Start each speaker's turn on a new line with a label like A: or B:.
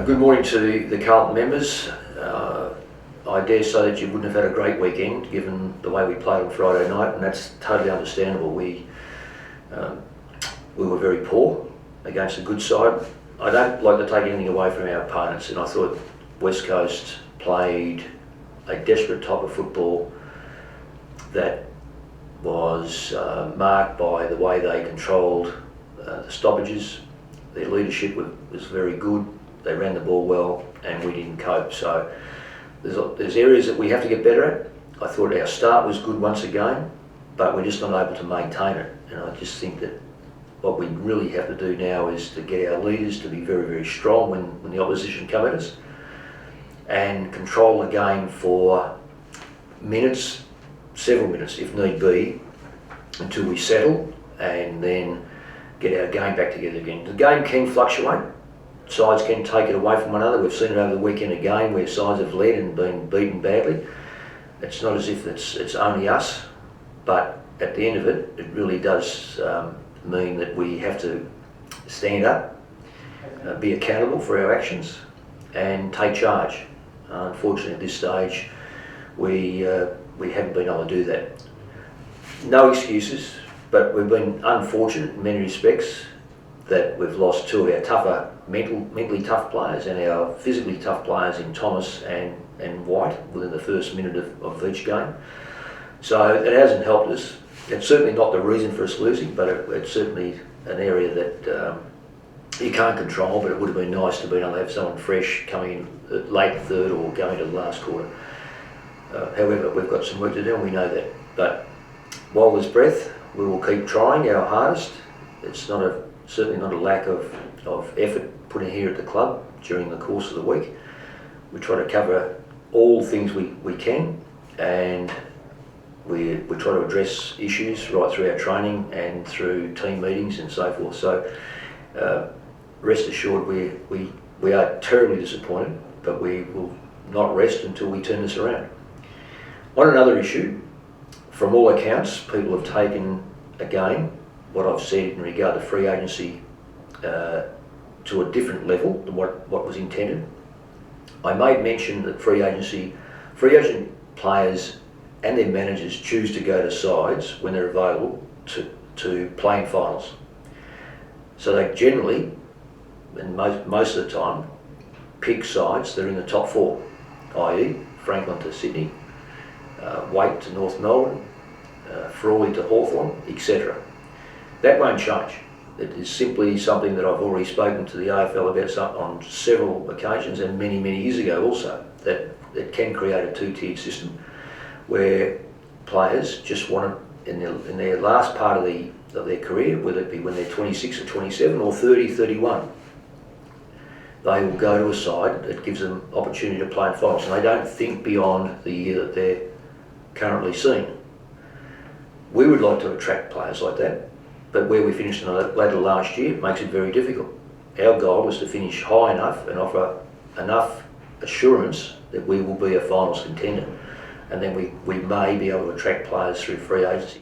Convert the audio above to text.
A: Good morning to the Carlton members. I dare say that you wouldn't have had a great weekend given the way we played on Friday night, and that's totally understandable. We were very poor against a good side. I don't like to take anything away from our opponents, and I thought West Coast played a desperate type of football that was marked by the way they controlled the stoppages. Their leadership was very good. They ran the ball well, and we didn't cope. So there's areas that we have to get better at. I thought our start was good once again, but we're just not able to maintain it. And I just think that what we really have to do now is to get our leaders to be very, very strong when the opposition come at us, and control the game for minutes, several minutes if need be, until we settle, and then get our game back together again. The game can fluctuate. Sides can take it away from one another. We've seen it over the weekend again where sides have led and been beaten badly. It's not as if it's only us, but at the end of it, it really does mean that we have to stand up, be accountable for our actions, and take charge. Unfortunately, at this stage, we haven't been able to do that. No excuses, but we've been unfortunate in many respects that we've lost two of our tougher, mentally tough players and our physically tough players in Thomas and White within the first minute of each game. So it hasn't helped us. It's certainly not the reason for us losing, but it's certainly an area that you can't control, but it would have been nice to be able to have someone fresh coming in late third or going to the last quarter. However, we've got some work to do, and we know that. But while there's breath, we will keep trying our hardest. It's certainly not a lack of effort put in here at the club during the course of the week. We try to cover all things we can, and we try to address issues right through our training and through team meetings and so forth. So rest assured, we are terribly disappointed, but we will not rest until we turn this around. On another issue, from all accounts, people have taken again what I've said in regard to free agency to a different level than what was intended. I made mention that free agent players and their managers choose to go to sides when they're available to play in finals. So they generally, and most of the time, pick sides that are in the top four, i.e. Franklin to Sydney, Waite to North Melbourne, Frawley to Hawthorn, etc. That won't change. It is simply something that I've already spoken to the AFL about on several occasions, and many years ago also, that it can create a two-tiered system where players just want to, in their last part of their career, whether it be when they're 26 or 27 or 30, 31, they will go to a side that gives them opportunity to play in finals, and they don't think beyond the year that they're currently seen. We would like to attract players like that, but where we finished later last year makes it very difficult. Our goal was to finish high enough and offer enough assurance that we will be a finals contender, and then we may be able to attract players through free agency.